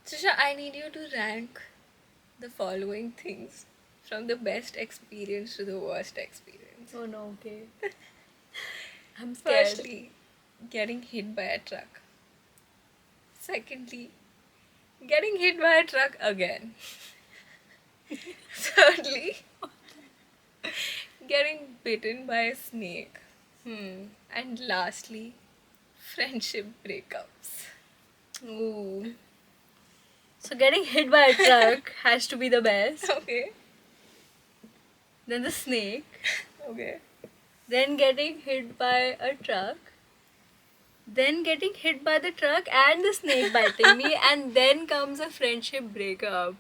Trisha, I need you to rank the following things from the best experience to the worst experience. Oh no, okay. I'm scared. Firstly, getting hit by a truck. Secondly, getting hit by a truck again. Thirdly, getting bitten by a snake. And lastly, friendship breakups. Ooh. So getting hit by a truck has to be the best. Okay. Then the snake. Okay. Then getting hit by a truck. Then getting hit by the truck and the snake biting me. And then comes a friendship breakup.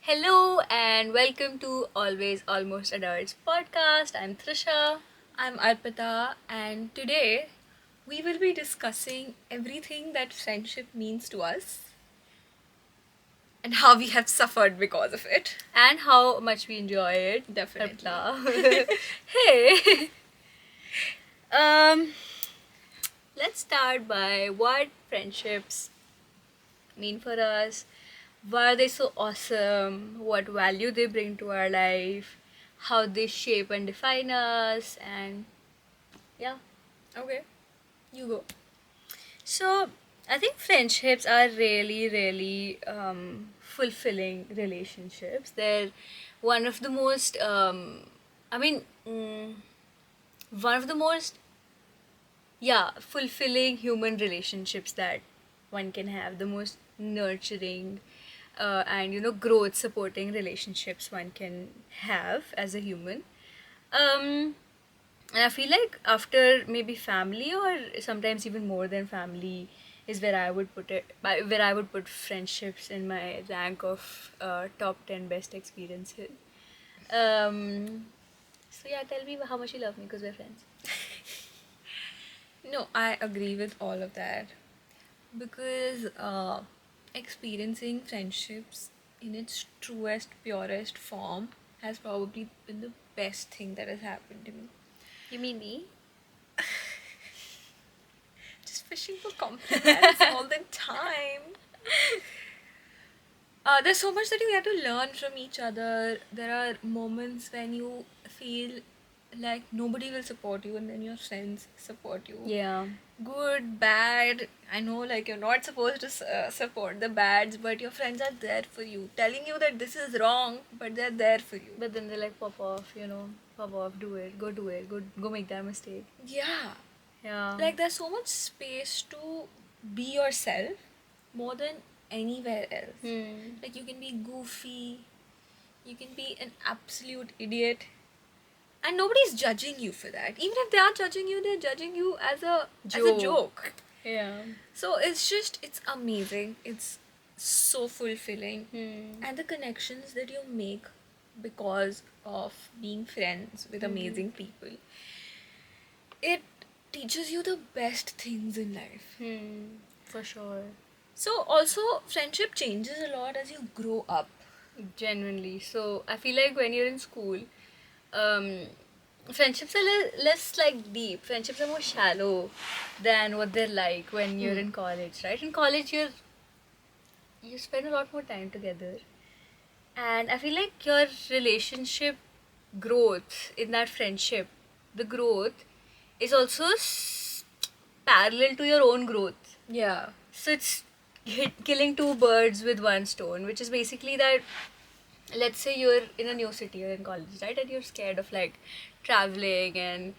Hello and welcome to Always Almost Adults podcast. I'm Trisha. I'm Arpita, and today we will be discussing everything that friendship means to us and how we have suffered because of it. And how much we enjoy it. Definitely. Arpita. Hey. Um, let's start by what friendships mean for us. Why are they so awesome? What value they bring to our life? How they shape and define us? And yeah. Okay, you go. So I think friendships are really fulfilling relationships. They're one of the most, I mean, one of the most, yeah, fulfilling human relationships that one can have. The most nurturing and growth supporting relationships one can have as a human. Um, and I feel like after maybe family or sometimes even more than family is where I would put it, where I would put friendships in my rank of top 10 best experiences. So yeah, tell me how much you love me because we're friends. No, I agree with all of that because experiencing friendships in its truest, purest form has probably been the best thing that has happened to me. You mean me? Just fishing for compliments all the time. There's so much that you get to learn from each other. There are moments when you feel like nobody will support you, and then your friends support you. Yeah. Good, bad. I know, like, you're not supposed to support the bads, but your friends are there for you, telling you that this is wrong, but they're there for you. But then they like pop off, pop off, do it, go make that mistake. Yeah. Yeah. Like, there's so much space to be yourself more than anywhere else. Like, you can be goofy, you can be an absolute idiot, and nobody's judging you for that. Even if they are judging you, they're judging you as a joke. Yeah. So it's amazing. It's so fulfilling. And the connections that you make because of being friends with amazing people, it teaches you the best things in life. For sure. So also friendship changes a lot as you grow up. Genuinely. So I feel like when you're in school, um, friendships are less like deep. Friendships are more shallow than what they're like when you're in college, right? In college, you spend a lot more time together, and I feel like your relationship growth in that friendship, the growth is also parallel to your own growth. Yeah. So it's killing two birds with one stone, which is basically that, let's say you're in a new city, you're in college, right, and you're scared of like traveling and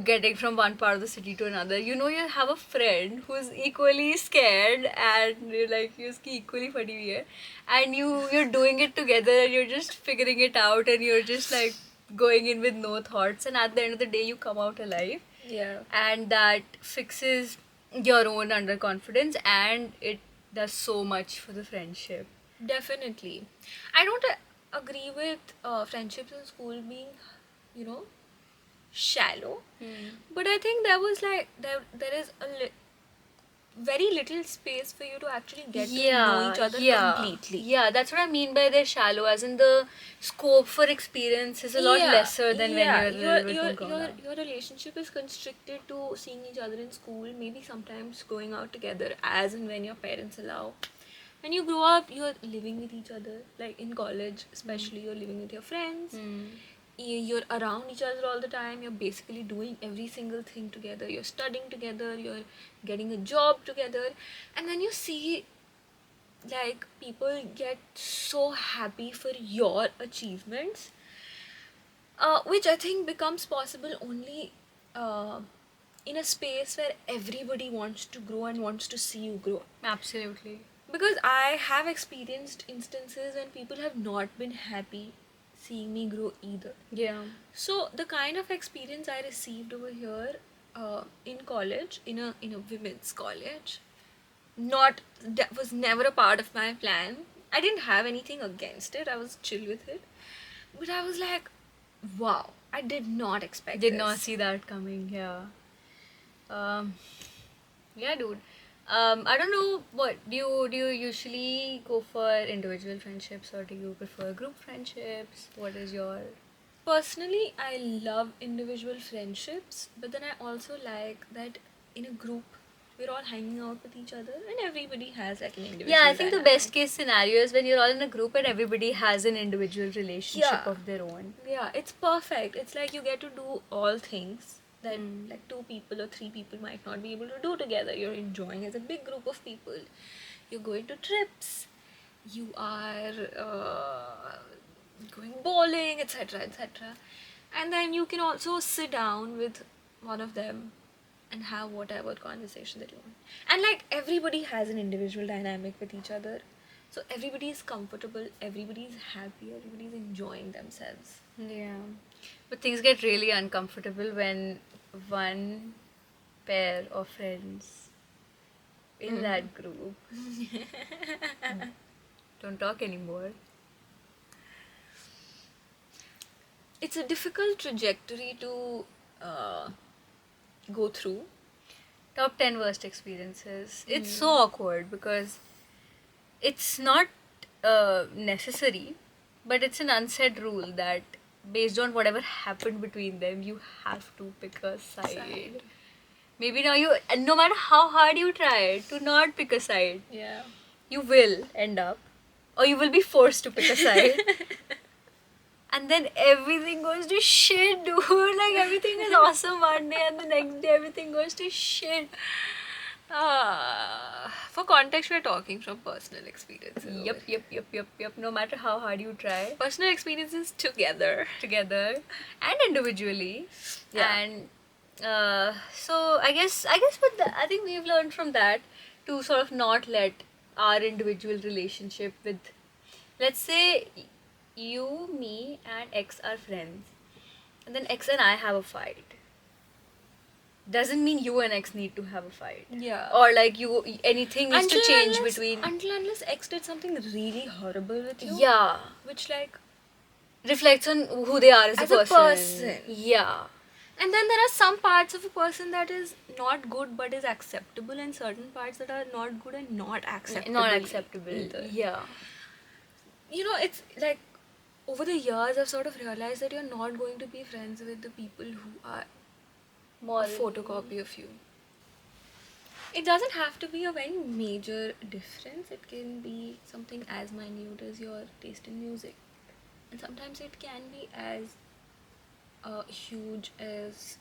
getting from one part of the city to another. You have a friend who's equally scared and you're like you're equally funny here, and you're doing it together and you're just figuring it out and you're just like going in with no thoughts, and at the end of the day you come out alive. Yeah. And that fixes your own underconfidence and it does so much for the friendship. Definitely. I don't agree with friendships in school being, you know, shallow. But I think there was like there is very little space for you to actually get to know each other completely. Yeah, that's what I mean by they're shallow, as in the scope for experience is a lot lesser than when you're a little bit more grown up. Your relationship is constricted to seeing each other in school, maybe sometimes going out together as and when your parents allow. When you grow up, you're living with each other, like in college especially, you're living with your friends. You're around each other all the time. You're basically doing every single thing together. You're studying together, you're getting a job together, and then you see like people get so happy for your achievements, which I think becomes possible only in a space where everybody wants to grow and wants to see you grow. Absolutely. Because I have experienced instances when people have not been happy seeing me grow either. Yeah. So the kind of experience I received over here in college, in a women's college, that was never a part of my plan. I didn't have anything against it. I was chill with it, but I was like, wow, I did not expect. Did not see that coming. Yeah. Yeah, dude. I don't know, what do you usually go for, individual friendships or do you prefer group friendships? What is your... Personally, I love individual friendships, but then I also like that in a group we're all hanging out with each other and everybody has like an individual. Yeah, I think the dynamic. best case scenario is when you're all in a group and everybody has an individual relationship of their own. Yeah, it's perfect. It's like you get to do all things that like 2 people or 3 people might not be able to do together. You're enjoying as a big group of people. You're going to trips. You are going bowling, etc., etc. And then you can also sit down with one of them and have whatever conversation that you want. And like everybody has an individual dynamic with each other. So everybody is comfortable, everybody is happy, everybody is enjoying themselves. Yeah. But things get really uncomfortable when one pair of friends in that group don't talk anymore. It's a difficult trajectory to go through. Top 10 worst experiences. It's so awkward because it's not necessary, but it's an unsaid rule that based on whatever happened between them, you have to pick a side. Maybe now you, no matter how hard you try to not pick a side, Yeah. you will end up, or you will be forced to pick a side. And then everything goes to shit, dude. Like everything is awesome one day and the next day everything goes to shit. For context, we're talking from personal experiences. Yep. No matter how hard you try. Personal experiences together And individually. Yeah. And so I guess with that, I think we've learned from that to sort of not let our individual relationship with, let's say you, me and X are friends, and then X and I have a fight. Doesn't mean you and X need to have a fight. Yeah. Or like anything needs to change between. Until unless X did something really horrible with you. Yeah. Which like Reflects on who they are as a person. Yeah. And then there are some parts of a person that is not good but is acceptable, and certain parts that are not good and not acceptable. Not acceptable either. Yeah. You know, it's like over the years I've sort of realized that you're not going to be friends with the people who are a photocopy of you. It doesn't have to be a very major difference. It can be something as minute as your taste in music, and sometimes it can be as huge as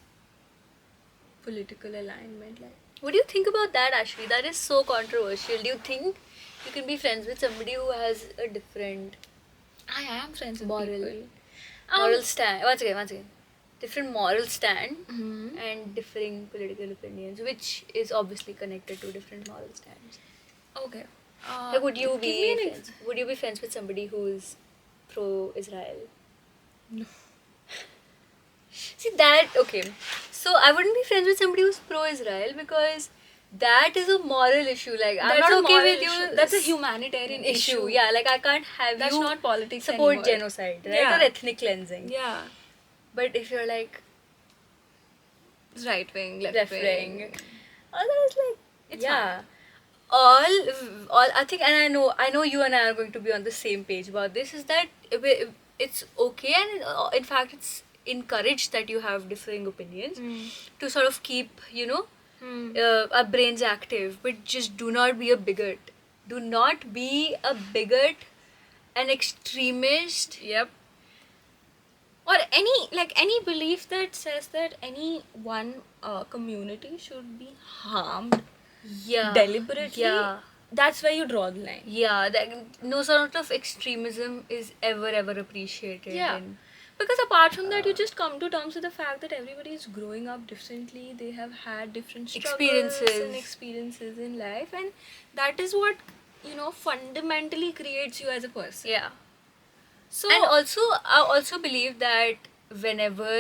political alignment. Like, what do you think about that, Ashvi? That is so controversial. Do you think you can be friends with somebody who has a different I am friends with moral people. stand? Once again. Different moral stand and differing political opinions, which is obviously connected to different moral stands. Okay. Like, would you be friends with somebody who's pro-Israel? No. See that, okay. So I wouldn't be friends with somebody who's pro-Israel because that is a moral issue. Like, I'm not okay with you. That's a humanitarian issue. Yeah, like I can't have That's you not politics support anymore. genocide, right? Yeah. Or ethnic cleansing. Yeah. But if you're like Right wing, left left wing. wing, all that is like, It's yeah. All I think, and I know you and I are going to be on the same page about this, is that it's okay, and in fact it's encouraged that you have differing opinions to sort of keep our brains active, but just do not be a bigot. Do not be a bigot, an extremist. Yep. Or any belief that says that any one community should be harmed Yeah. deliberately. Yeah. That's where you draw the line. Yeah, that no sort of extremism is ever appreciated. Yeah. And Because apart from that, you just come to terms with the fact that everybody is growing up differently. They have had different struggles and experiences in life, and that is what fundamentally creates you as a person. yeah. So And also, I also believe that whenever,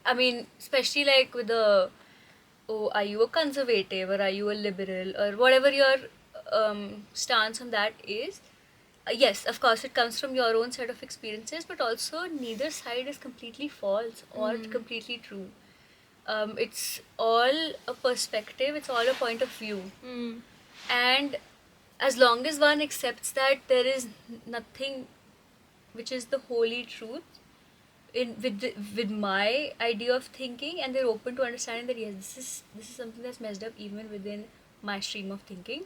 I mean, especially like with the, oh, are you a conservative or are you a liberal or whatever your stance on that is, yes, of course, it comes from your own set of experiences, but also neither side is completely false or completely true. It's all a perspective, it's all a point of view. And as long as one accepts that there is nothing which is the holy truth with my idea of thinking, and they're open to understanding that yes, this is something that's messed up even within my stream of thinking,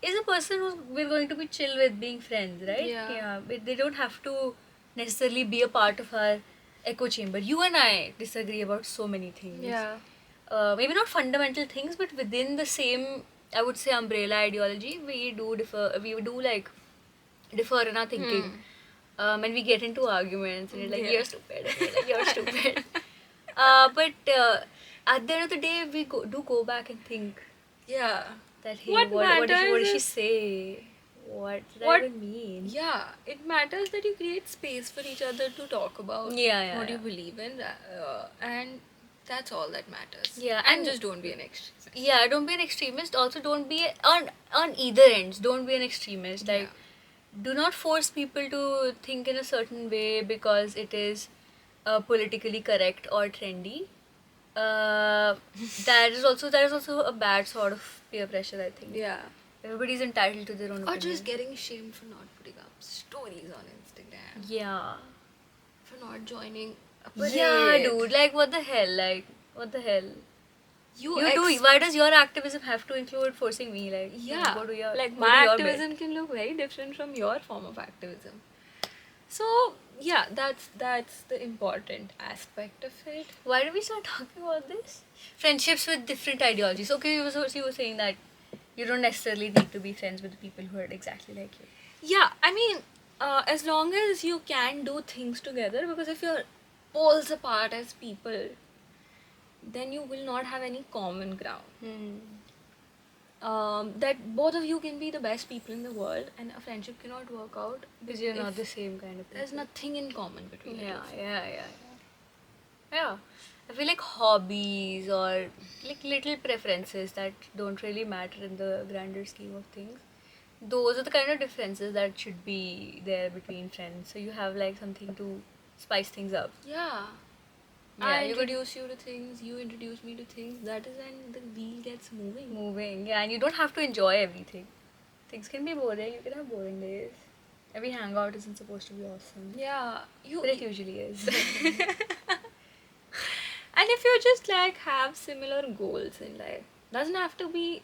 is a person who we're going to be chill with being friends, right? Yeah. But they don't have to necessarily be a part of our echo chamber. You and I disagree about so many things. yeah. Maybe not fundamental things, but within the same, I would say, umbrella ideology, we do differ. We do like differ in our thinking. And we get into arguments, and you're like, Yeah. you're stupid, and you're like, you're stupid. But at the end of the day, we do go back and think Yeah. that, hey, What what did matters she is- say? What does that What- even mean? Yeah, it matters that you create space for each other to talk about Yeah, what you yeah. believe in, and that's all that matters. Yeah, and and- just don't be an extremist. Yeah, don't be an extremist. Also, don't be on either ends. Don't be an extremist. Like, do not force people to think in a certain way because it is politically correct or trendy. That is also a bad sort of peer pressure, I think. Yeah. Everybody's entitled to their own Or opinion. just getting shamed for not putting up stories on Instagram, Yeah. for not joining a parade. Yeah, dude. Like, what the hell? Like, what the hell? You do. Why does your activism have to include forcing me? Like, Yeah, go to your, like go my to your bit. activism can look very different from your form of activism. So yeah, that's the important aspect of it. Why did we start talking about this? Friendships with different ideologies. Okay, you were saying that you don't necessarily need to be friends with people who are exactly like you. Yeah, I mean, as long as you can do things together, because if you're poles apart as people, then you will not have any common ground. That both of you can be the best people in the world, and a friendship cannot work out Because you're not if the same kind of person. there's nothing in common between you. Yeah. I feel like hobbies or like little preferences that don't really matter in the grander scheme of things. Those are the kind of differences that should be there between friends. So you have like something to spice things up. Yeah. Yeah, I you could- introduce you to things, you introduce me to things. That is when the wheel gets moving. Yeah, and you don't have to enjoy everything. Things can be boring. You can have boring days. Every hangout isn't supposed to be awesome. Yeah. But it usually is. And if you just like have similar goals in life, doesn't have to be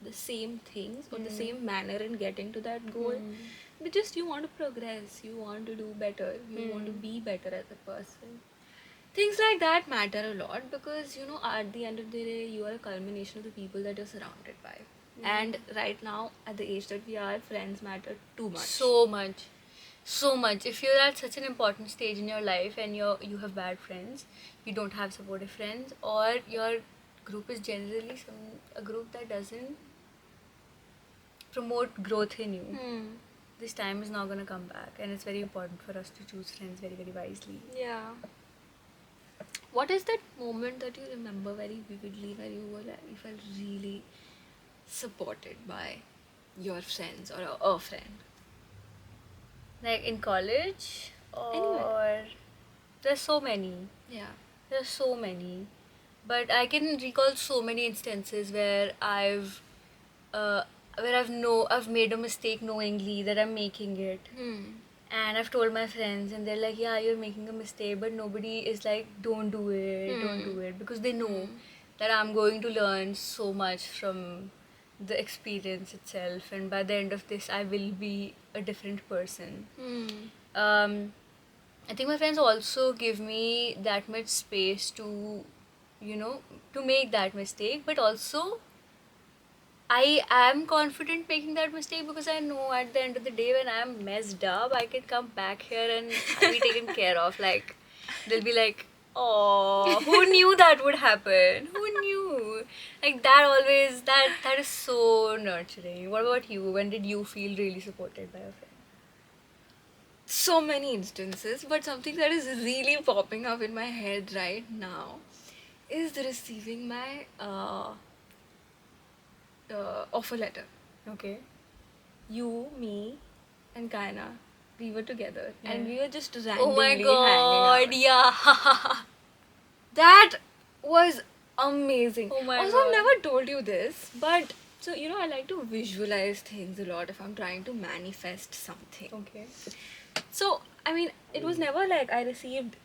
the same things or the same manner in getting to that goal, but just you want to progress, you want to do better, you want to be better as a person. Things like that matter a lot, because at the end of the day you are a culmination of the people that you're surrounded by. And right now, at the age that we are, friends matter too much. So much. If you're at such an important stage in your life and you have bad friends, you don't have supportive friends, or your group is generally a group that doesn't promote growth in you, this time is not gonna come back, and it's very important for us to choose friends very, very wisely. Yeah. What is that moment that you remember very vividly where you felt really supported by your friends or a friend? Like in college, or Anywhere. there's so many. Yeah. There's so many. But I can recall so many instances where I've where I've made a mistake knowingly that I'm making it. And I've told my friends, and they're like, yeah, you're making a mistake, but nobody is like, don't do it, don't do it, because they know that I'm going to learn so much from the experience itself, and by the end of this, I will be a different person. Um, I think my friends also give me that much space to, to make that mistake, but also I am confident making that mistake because I know at the end of the day when I'm messed up, I can come back here and I'll be taken care of. Like, they'll be like, oh, who knew that would happen? Who knew? Like, that is so nurturing. What about you? When did you feel really supported by your friend? So many instances, but something that is really popping up in my head right now is receiving my offer letter. Okay. You, me, and Kaina, we were together, and Yeah. we were just Oh randomly my hanging god, out. yeah. That was amazing. Oh my Also, I've God. never told you this, but so I like to visualize things a lot if I'm trying to manifest something. Okay. So, I mean, it was never like I received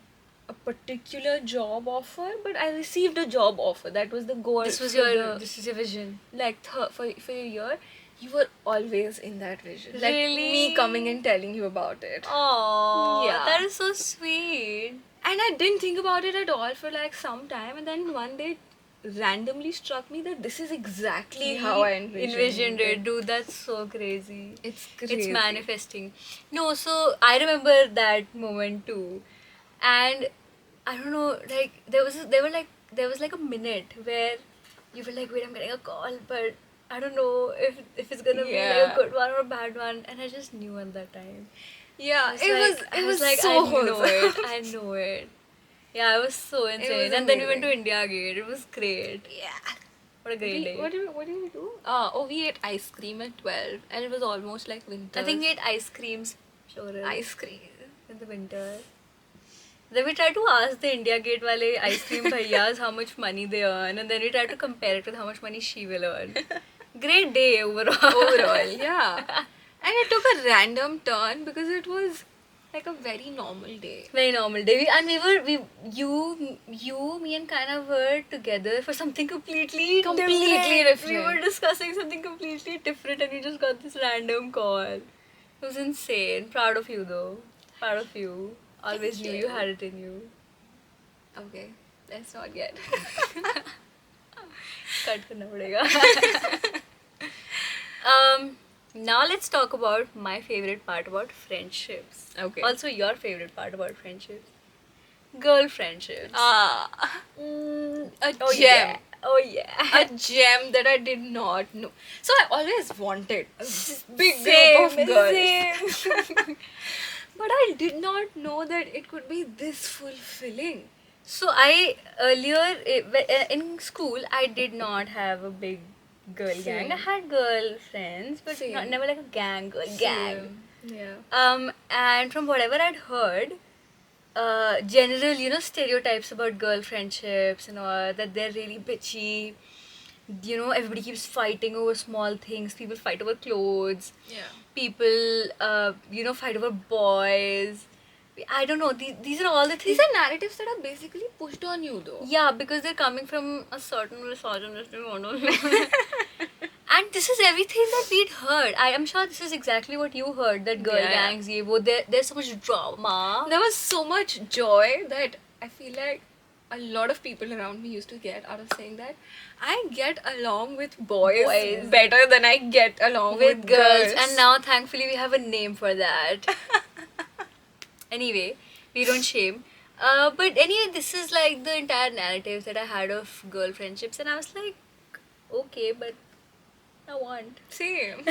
a particular job offer, but I received a job offer. That was the goal. This is for your vision. like for a year. You were always in that vision. Like Really? me coming and telling you about it. Oh, Yeah. that is so sweet. And I didn't think about it at all for like some time, and then one day it randomly struck me that this is exactly how I envisioned it. Dude, that's so crazy. It's It's crazy. manifesting. No, so I remember that moment too. And I don't know, like there was like a minute where you were like, wait, I'm getting a call, but I don't know if it's gonna be like Yeah. a good one or a bad one, and I just knew at that time. Yeah, I was like, so I know wholesome. it. I know it. Yeah, it was so insane. was And then we went to amazing. India Gate. It was great. Yeah. What a great day. What did we do? We ate ice cream at 12, and it was almost like winter. I think we ate ice creams. Sure. ice cream. In the winter. Then we tried to ask the India Gate wale ice cream bhaiyas how much money they earn, and then we tried to compare it with how much money she will earn. Great day overall. Overall, yeah. And it took a random turn because it was like a very normal day. Very normal day. You, me, and Kaina were together for something completely Completely We were different. discussing something completely different, and we just got this random call. It was insane. Proud of you, though. Proud of you. Always Thank knew you. you had it in you. Okay, let's not get. Cut करना पड़ेगा. Now let's talk about my favorite part about friendships. Okay. Also your favorite part about friendships. Girl friendships. A Oh gem. yeah. Oh yeah. A gem that I did not know. So I always wanted a big Same, group of girls. same. But I did not know that it could be this fulfilling. So I in school I did not have a big girl gang. Same. I had girl friends, but Same. never like a gang. Yeah. And from whatever I'd heard, general stereotypes about girl friendships and all, that they're really bitchy. Everybody keeps fighting over small things. People fight over clothes. Yeah. People fight over boys. I don't know. These are all the things. These are narratives that are basically pushed on you, though. Yeah, because they're coming from a certain misogynistic model. And this is everything that we'd heard. I am sure this is exactly what you heard, that girl Yeah. gangs, there's so much drama. There was so much joy that I feel like a lot of people around me used to get out of saying that I get along with boys better than I get along with girls. And now thankfully we have a name for that. Anyway, we don't shame. But anyway, this is like the entire narrative that I had of girl friendships, and I was like, okay, but I want. Same.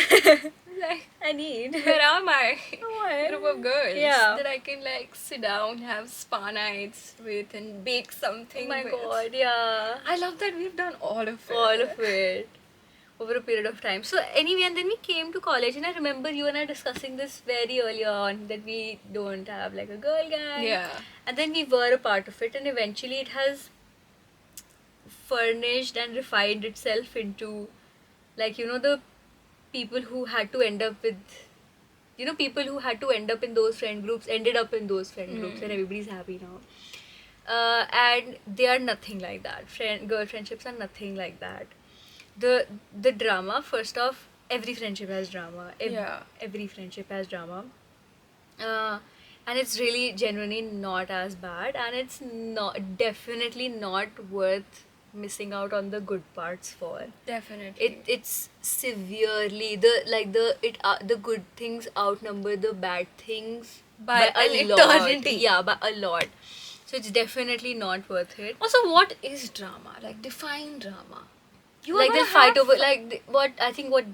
Like, I need. where are my What? group of girls Yeah. that I can like sit down, have spa nights with, and bake Oh something my with. god, yeah. I love that we've done all of it. All of it. Over a period of time. So anyway, and then we came to college, and I remember you and I discussing this very early on, that we don't have like a girl gang. Yeah. And then we were a part of it, and eventually it has furnished and refined itself into Like, the people who had to end up with, people who had to end up in those friend groups ended up in those friend groups, and everybody's happy now. And they are nothing like that. Girl friendships are nothing like that. The drama, first off, every friendship has drama. Yeah. Every friendship has drama. Uh, and it's really genuinely not as bad, and it's definitely not worth missing out on the good parts for. Definitely. It's severely the good things outnumber the bad things By a an lot. eternity. Yeah, by a lot. So it's definitely not worth it. Also, what is drama? Like, define drama. You are Like gonna they'll fight have over what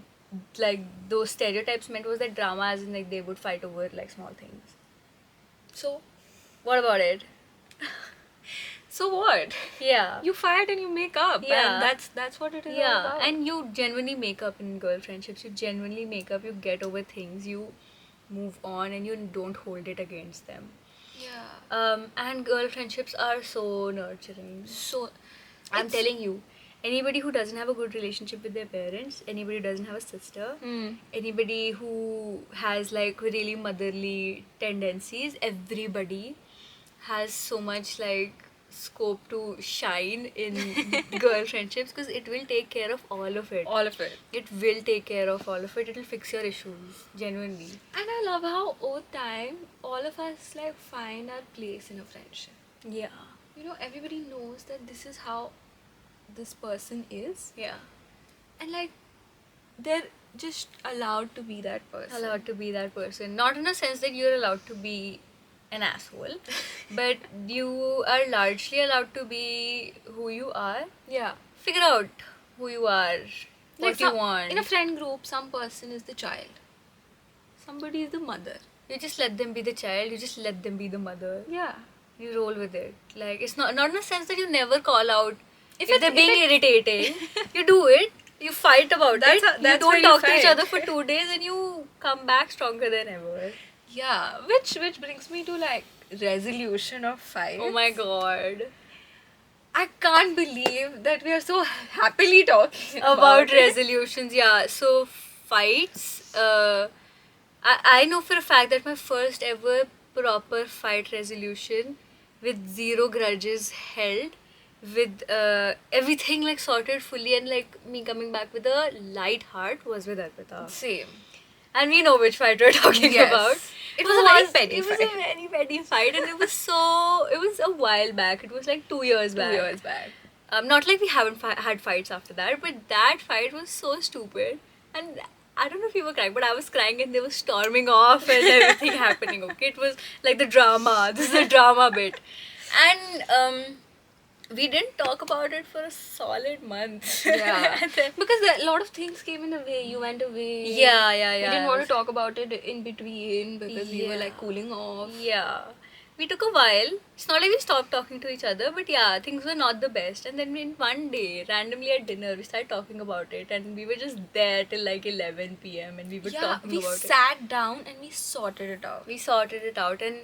like those stereotypes meant was that drama, as in like they would fight over like small things. So, What about it? so what? Yeah. You fight and you make up. Yeah. And that's what it is all Yeah, about. and you genuinely make up in girl friendships. You genuinely make up. You get over things. You move on, and you don't hold it against them. yeah. And girl friendships are so nurturing. So, I'm it's- telling you, anybody who doesn't have a good relationship with their parents, anybody who doesn't have a sister, anybody who has like really motherly tendencies, everybody has so much like scope to shine in girl friendships, because it will take care of all of it. all of it. It will take care of all of it. It'll fix your issues, genuinely. And I love how over time, all of us like find our place in a friendship. Yeah. You know, everybody knows that this is how this person is. Yeah. And like, they're just allowed to be that person. Allowed to be that person. Not in a sense that you're allowed to be an asshole, but you are largely allowed to be who you are. Yeah. Figure out who you are, what you want. In a friend group, some person is the child. Somebody is the mother. You just let them be the child, you just let them be the mother. Yeah. You roll with it. Like, it's not in a sense that you never call out if it- they're if being it- irritating. You do it. You fight about That's it. how- that's you where don't you talk to each fight. other for 2 days, and you come back stronger than ever. Yeah. Which brings me to like resolution of fights. Oh my god. I can't believe that we are so happily talking About it. resolutions, yeah. So fights, I know for a fact that my first ever proper fight resolution with zero grudges held, with everything like sorted fully, and like me coming back with a light heart, was with Arpita. Same. And we know which fight we're talking Yes. about. It was a very petty It was fight. a very petty fight, and it was a while back. It was like 2 years 2 back. years back. Not like we haven't had fights after that, but that fight was so stupid. And I don't know if you were crying, but I was crying, and they were storming off and everything happening. Okay, it was like the drama. This is the drama bit, and we didn't talk about it for a solid month. Yeah. And then- Because a lot of things came in the way. You went away. Yeah. We didn't I want was- to talk about it in between because we were Yeah. like cooling off. Yeah. We took a while. It's not like we stopped talking to each other, but yeah, things were not the best. And then in one day, randomly at dinner, we started talking about it, and we were just there till like 11 p.m. and we were Yeah, talking we about it. sat down and we sorted it out. We sorted it out, and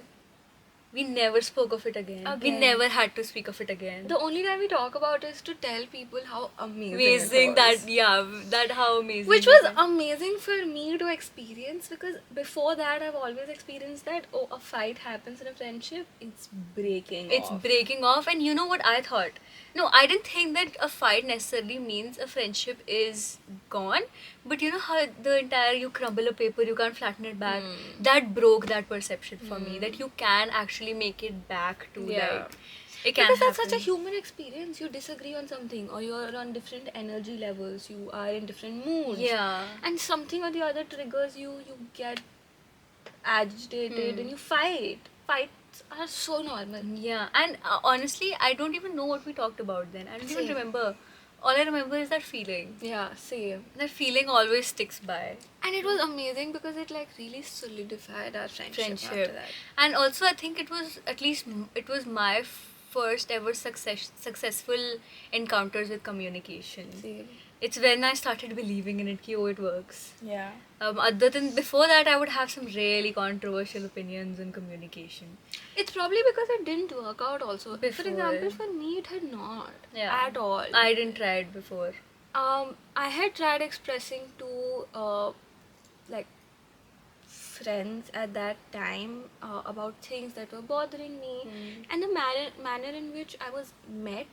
we never spoke of it again. We Again. never had to speak of it again. The only time we talk about is to tell people how amazing Amazing it was. that how amazing. Which it was amazing for me to experience, because before that I've always experienced that a fight happens in a friendship, it's breaking It's off. breaking off. And you know what I thought? No, I didn't think that a fight necessarily means a friendship is gone. But you know how the entire, you crumble a paper, you can't flatten it back. That broke that perception for me, that you can actually make it back to Yeah. like, it can Because that's such a happen. human experience. You disagree on something, or you're on different energy levels, you are in different moods. Yeah. And something or the other triggers you, you get agitated and you fight. Fights are so normal. Yeah, and honestly, I don't even know what we talked about then. I don't even Same. remember. All I remember is that feeling. Yeah, same. That feeling always sticks by. And it was amazing because it like really solidified our friendship after that. And also, I think it was it was my first ever successful encounters with communication. Same. It's when I started believing in it, ki, oh, it works. Yeah. Other than before that, I would have some really controversial opinions on communication. It's probably because it didn't work out also. Before. For example, for me it had not. Yeah. At all. I didn't try it before. I had tried expressing to like friends at that time about things that were bothering me, and the manner in which I was met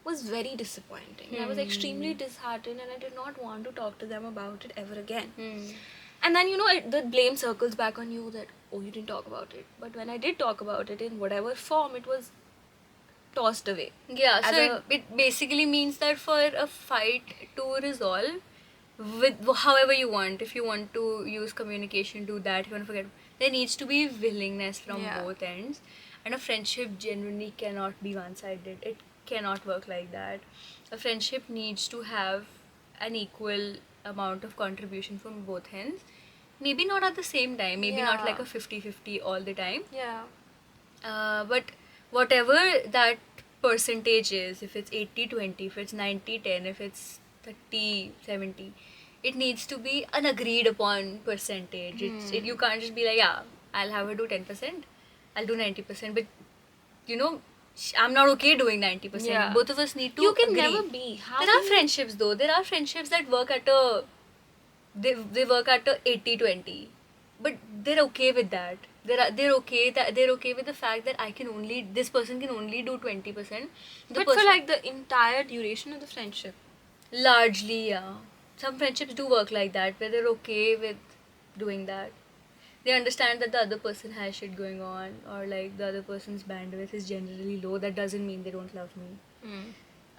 was very disappointing. I was extremely disheartened, and I did not want to talk to them about it ever again. And then the blame circles back on you that, oh, you didn't talk about it. But when I did talk about it in whatever form, it was tossed away. Yeah, As so it basically means that for a fight to resolve, with however you want, if you want to use communication, do that. If you want to forget, there needs to be willingness from Yeah. both ends, and a friendship genuinely cannot be one-sided. It cannot work like that. A friendship needs to have an equal amount of contribution from both ends. Maybe not at the same time, maybe not like Yeah. a 50-50 all the time, Yeah. but whatever that percentage is, if it's 80-20, if it's 90-10, if it's 30-70, it needs to be an agreed upon percentage. You can't just be like, yeah, I'll have her do 10%, I'll do 90%, but I'm not okay doing 90%. Yeah. Both of us need to You can agree. never be. How There can are you- friendships though. There are friendships that work at a they work at a 80-20, but they're okay with that. They're okay with the fact that this person can only do 20%. But for like the entire duration of the friendship. largely, yeah, some friendships do work like that, where they're okay with doing that. They understand that the other person has shit going on, or like the other person's bandwidth is generally low. That doesn't mean they don't love me.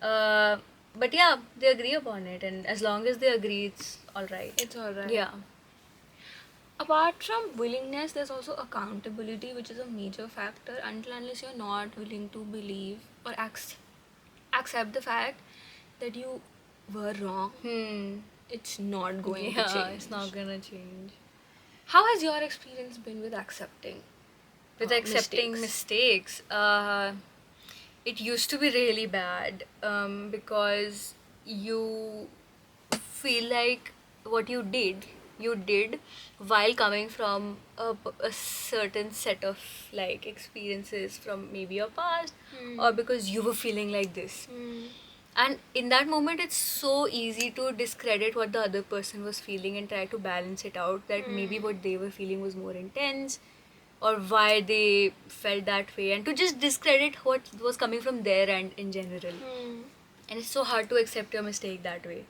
uh, but yeah, they agree upon it, and as long as they agree, it's all right. It's alright. Yeah. Apart from willingness, there's also accountability, which is a major factor. Until unless you're not willing to believe or accept the fact that you were wrong, it's not going to change. It's not gonna change. How has your experience been with accepting? With accepting mistakes, it used to be really bad, because you feel like what you did while coming from a certain set of like experiences from maybe your past, or because you were feeling like this. And in that moment, it's so easy to discredit what the other person was feeling and try to balance it out, that maybe what they were feeling was more intense, or why they felt that way, and to just discredit what was coming from their end in general. And it's so hard to accept your mistake that way.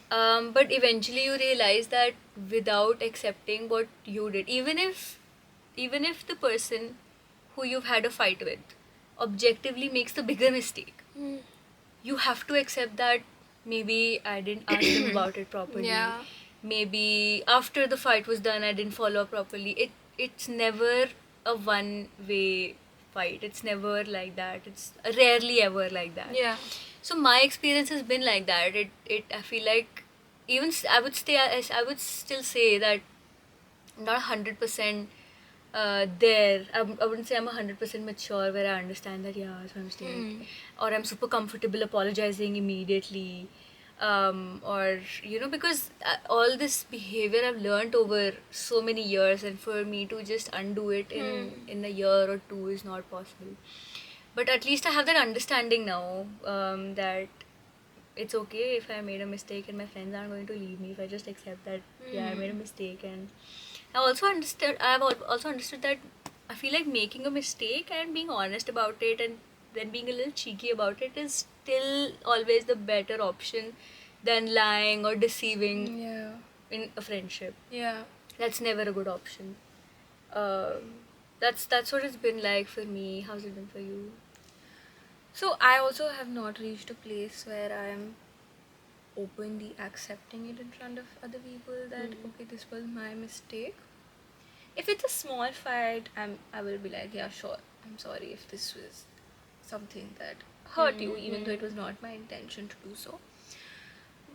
But eventually you realize that without accepting what you did, even if the person who you've had a fight with objectively makes the bigger mistake, you have to accept that maybe I didn't ask them about it properly. Yeah. Maybe after the fight was done, I didn't follow up properly. It's never a one way fight. It's never like that. It's rarely ever like that. Yeah. So my experience has been like that. I feel like I would still say that I'm not 100% there. I wouldn't say I'm 100% mature where I understand that, yeah, it's my mistake, or I'm super comfortable apologizing immediately, or because all this behavior I've learned over so many years, and for me to just undo it in a year or two is not possible. But at least I have that understanding now, that it's okay if I made a mistake, and my friends aren't going to leave me if I just accept that, yeah, I made a mistake. And I've also understood that I feel like making a mistake and being honest about it, and then being a little cheeky about it, is still always the better option than lying or deceiving Yeah. in a friendship. Yeah. That's never a good option. That's what it's been like for me. How's it been for you? So I also have not reached a place where I am openly accepting it in front of other people that okay, this was my mistake. If it's a small fight, I will be like, yeah, sure, I'm sorry if this was something that hurt you, even though it was not my intention to do so.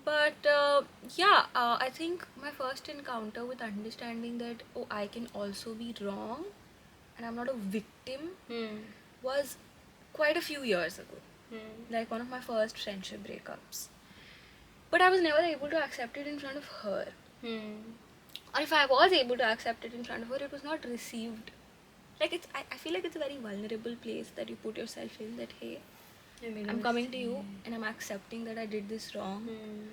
But I think my first encounter with understanding that, oh, I can also be wrong and I'm not a victim was quite a few years ago. Like one of my first friendship breakups. But I was never able to accept it in front of her. Or if I was able to accept it in front of her, it was not received. Like I feel like it's a very vulnerable place that you put yourself in, that hey, I made a I'm coming to you mistake. and I'm accepting that I did this wrong. Hmm.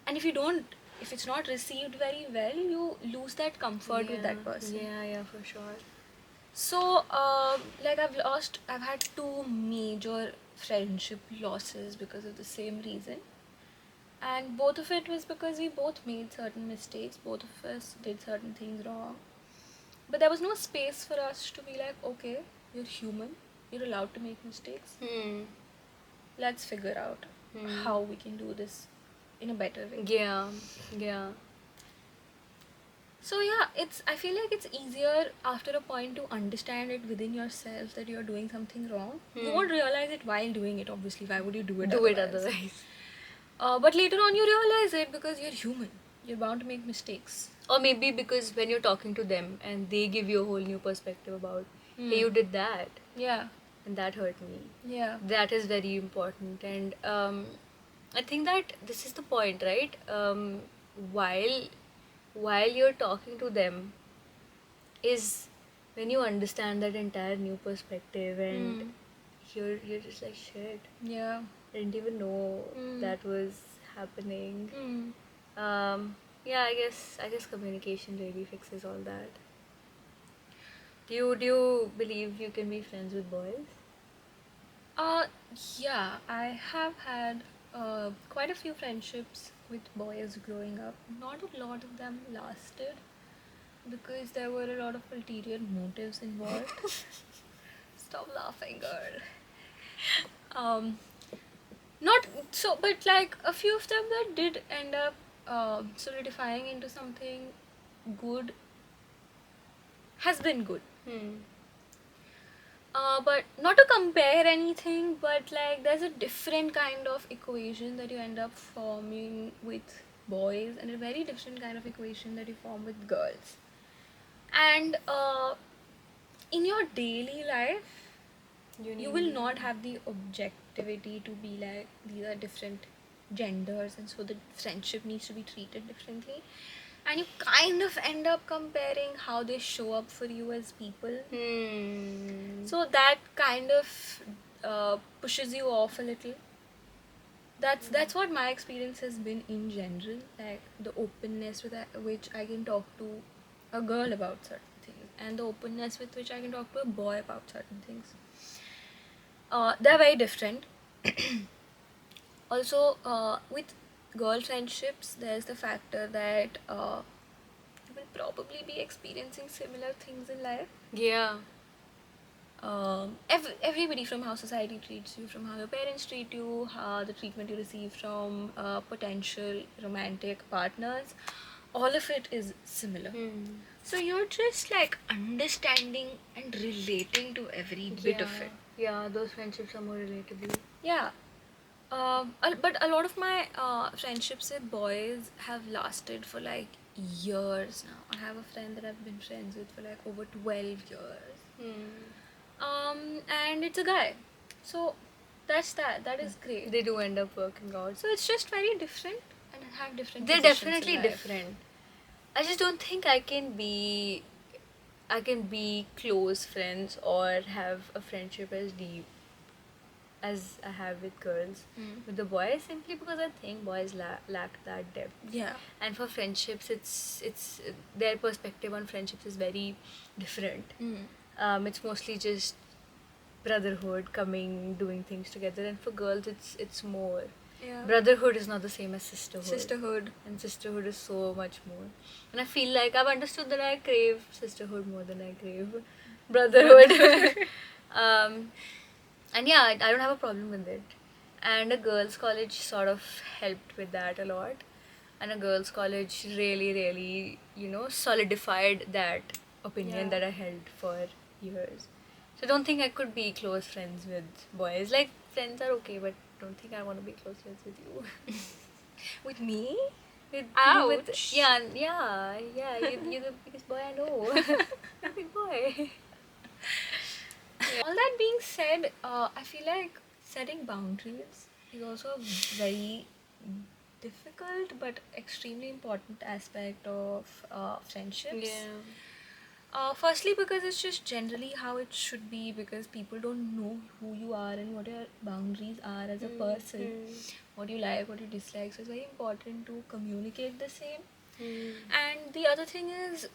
And if it's not received very well, you lose that comfort with that person. Yeah, for sure. So, like I've had two major friendship losses because of the same reason. And both of it was because we both made certain mistakes, both of us did certain things wrong. But there was no space for us to be like, okay, you're human, you're allowed to make mistakes. Hmm. Let's figure out how we can do this in a better way. Yeah. So yeah, I feel like it's easier after a point to understand it within yourself that you're doing something wrong. You won't realize it while doing it, obviously. Why would you do it Do it otherwise? otherwise. But later on, you realize it because you're human. You're bound to make mistakes. Or maybe because when you're talking to them and they give you a whole new perspective about, hey, you did that, Yeah. and that hurt me. Yeah. That is very important. And I think that this is the point, right? While you're talking to them, is when you understand that entire new perspective, and you're just like, shit, Yeah. I didn't even know that was happening. Mm. Yeah, I guess communication really fixes all that. Do you believe you can be friends with boys? Uh, yeah, I have had quite a few friendships with boys growing up. Not a lot of them lasted because there were a lot of ulterior motives involved. Stop laughing, girl. Um, Not so, but like a few of them that did end up solidifying into something good has been good. Hmm. But not to compare anything, but like there's a different kind of equation that you end up forming with boys, and a very different kind of equation that you form with girls. And in your daily life, you will not have the objectivity to be like these are different genders and so the friendship needs to be treated differently, and you kind of end up comparing how they show up for you as people. So that kind of pushes you off a little. That's what my experience has been in general, like the openness with which I can talk to a girl about certain things and the openness with which I can talk to a boy about certain things. They're very different. Also, with girl friendships, there's the factor that you will probably be experiencing similar things in life. Yeah. Everybody, from how society treats you, from how your parents treat you, how the treatment you receive from potential romantic partners, all of it is similar. So you're just like understanding and relating to every bit of it. Yeah, those friendships are more relatable. Yeah. But a lot of my friendships with boys have lasted for like years now. I have a friend that I've been friends with for like over 12 years. And it's a guy. So that's that. That is great. They do end up working out. So it's just very different and have different They're positions in definitely life. different. I just don't think I can be close friends or have a friendship as deep as I have with girls. With the boys, simply because I think boys lack that depth. Yeah. And for friendships, it's their perspective on friendships is very different. It's mostly just brotherhood, coming, doing things together, and for girls, it's more. Yeah. Brotherhood is not the same as sisterhood. Sisterhood. And sisterhood is so much more. And I feel like I've understood that I crave sisterhood more than I crave brotherhood. And yeah, I don't have a problem with it. And a girls' college sort of helped with that a lot. And a girls' college really, really, solidified that opinion Yeah. that I held for years. So I don't think I could be close friends with boys. Like, friends are okay, but don't think I want to be close friends with you. With me? With Ouch. yeah, you're the biggest boy I know. You're a big boy. All that being said, I feel like setting boundaries is also a very difficult but extremely important aspect of friendships. Firstly, because it's just generally how it should be, because people don't know who you are and what your boundaries are as a person, what you like, what you dislike. So it's very important to communicate the same. And the other thing is,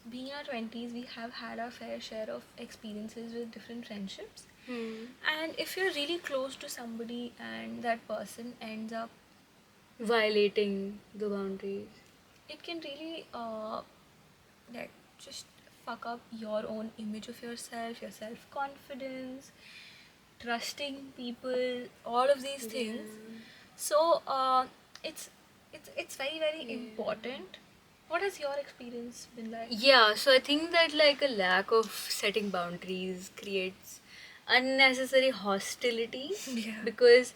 being in our 20s, we have had our fair share of experiences with different friendships. And if you're really close to somebody and that person ends up, Violating the boundaries. it can really like just fuck up your own image of yourself, your self confidence, trusting people, all of these things. So it's it's very very important. What has your experience been like? Yeah, so I think that like a lack of setting boundaries creates unnecessary hostility Yeah. because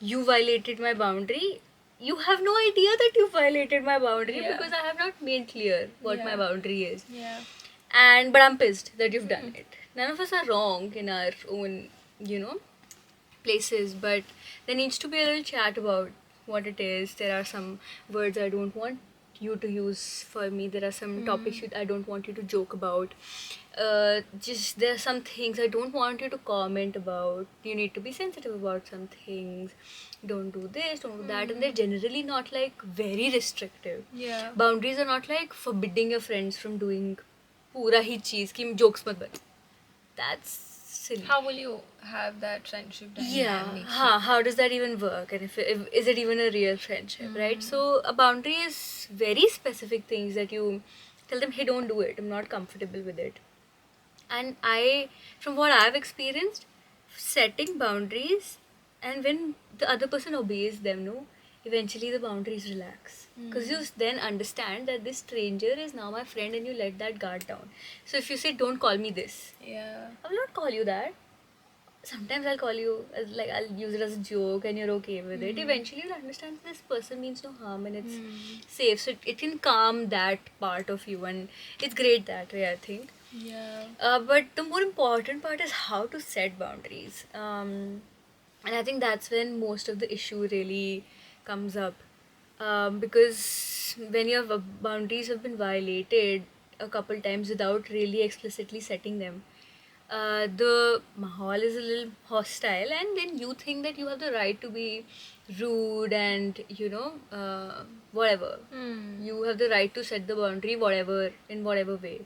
you violated my boundary. You have no idea that you violated my boundary Yeah. because I have not made clear what my Yeah. boundary is. Yeah. And but I'm pissed that you've done it. None of us are wrong in our own, places, but there needs to be a little chat about what it is. There are some words I don't want you to use for me. There are some topics I don't want you to joke about. Just there are some things I don't want you to comment about. You need to be sensitive about some things. Don't do this, don't do that, and they're generally not like very restrictive. Yeah. Boundaries are not like forbidding your friends from doing पूरा ही चीज कि jokes मत बन. That's silly. How will you have that friendship Yeah, dynamic? how does that even work, and if is it even a real friendship, right? So a boundary is very specific things that you tell them, hey, don't do it, I'm not comfortable with it. And from what I've experienced, setting boundaries, and when the other person obeys them, no, eventually the boundaries relax because you then understand that this stranger is now my friend, and you let that guard down. So if you say, don't call me this, Yeah. I will not call you that. Sometimes I'll call you as like I'll use it as a joke and you're okay with it. Eventually you'll understand this person means no harm and it's safe. So it can calm that part of you, and it's great that way, I think. Yeah. But the more important part is how to set boundaries. And I think that's when most of the issue really comes up. Because when your boundaries have been violated a couple times without really explicitly setting them, the mahal is a little hostile, and then you think that you have the right to be rude and whatever. You have the right to set the boundary whatever in whatever way,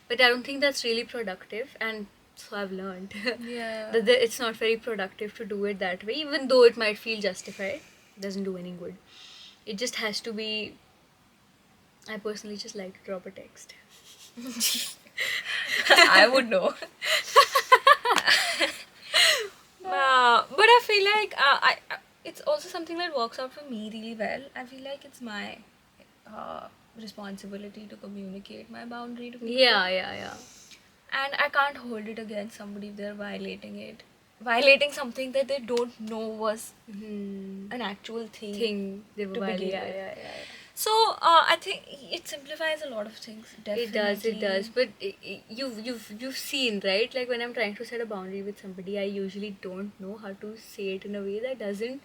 but I don't think that's really productive, and so I've learned Yeah. that it's not very productive to do it that way, even though it might feel justified. It doesn't do any good. It just has to be. I personally just like to drop a text. I would know. But I feel like it's also something that works out for me really well. I feel like it's my responsibility to communicate my boundary to people. Yeah. And I can't hold it against somebody if they're violating it. Violating something that they don't know was an actual thing They were to begin yeah, with. yeah. So I think it simplifies a lot of things. Definitely. It does. But you've seen, right? Like when I'm trying to set a boundary with somebody, I usually don't know how to say it in a way that doesn't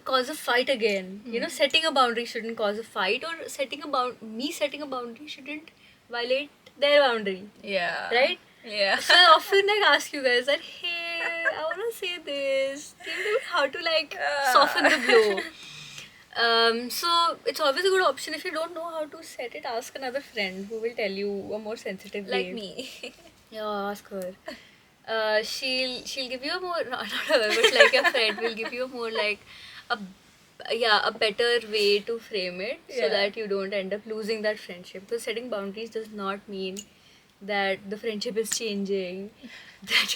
cause a fight again. Setting a boundary shouldn't cause a fight, or setting a boundary shouldn't violate their boundary. Yeah. Right? Yeah. So I often ask you guys that, hey, I wanna say this. Tell me how to soften the blow. So it's always a good option. If you don't know how to set it, ask another friend who will tell you a more sensitive way. Like me. Yeah, ask her. She'll give you a more not her, but like your friend will give you a more a better way to frame it so Yeah. that you don't end up losing that friendship. Because setting boundaries does not mean that the friendship is changing, that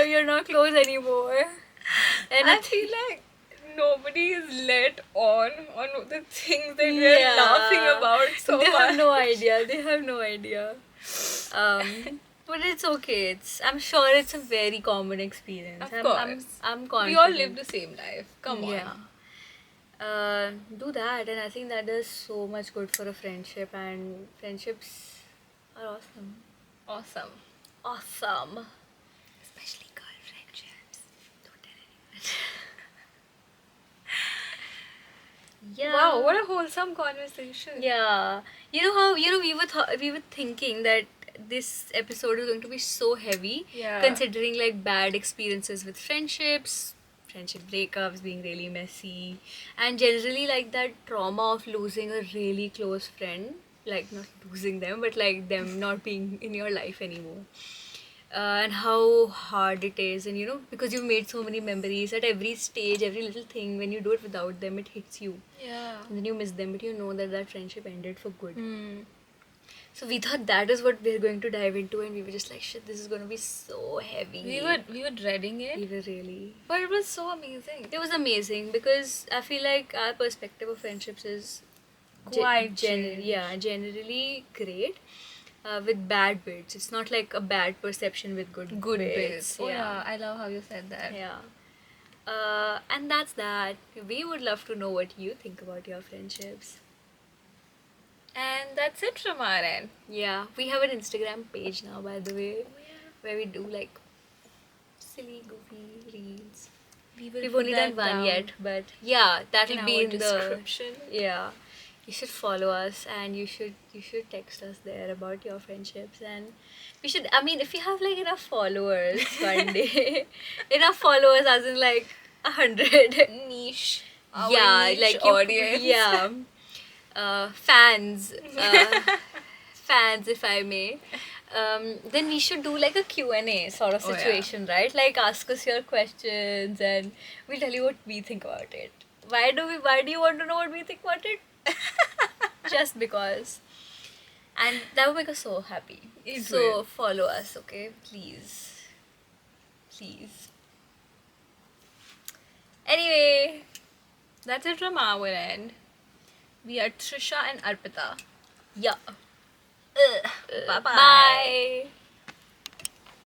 you're not close anymore. And I feel like nobody is let on the things that we're laughing about so they much. have no idea. They have no idea. But it's okay. I'm sure it's a very common experience. Of course. I'm confident. We all live the same life. Come on. Yeah. Do that, and I think that does so much good for a friendship, and friendships are awesome. Awesome. Awesome. Especially girl friendships. Don't tell anyone. Yeah. Wow, what a wholesome conversation. Yeah, you know how we were thinking that this episode is going to be so heavy, Yeah. considering like bad experiences with friendships, friendship breakups being really messy, and generally like that trauma of losing a really close friend, like not losing them, but like them not being in your life anymore. And how hard it is, and because you've made so many memories at every stage, every little thing, when you do it without them, it hits you. Yeah. And then you miss them, but you know that that friendship ended for good. Hmm. So we thought that is what we're going to dive into, and we were just like, shit, this is going to be so heavy. We were dreading it, We were really. but it was so amazing. It was amazing because I feel like our perspective of friendships is Quite changed. generally great. With bad bits, it's not like a bad perception with good Good bits. bits. Oh yeah, I love how you said that. Yeah. And that's that. We would love to know what you think about your friendships. And that's it from our end. Yeah, we have an Instagram page now, by the way, where we do like silly, goofy reels. We've only done one yet, but yeah, that'll in be our in description. Yeah, you should follow us, and you should text us there about your friendships, and we should. I mean, if you have like enough followers one day, enough followers as in like 100. Niche. Our Yeah, niche like audience. Yeah, fans, fans, if I may. Then we should do like a Q&A sort of Oh, yeah. situation, right? Like ask us your questions, and we'll tell you what we think about it. Why do you want to know what we think about it? Just because. And that would make us so happy. It So will. follow us, okay? Please. Please. Anyway, That's it from our end. We are Trisha and Arpita. yeah. Bye-bye. Bye.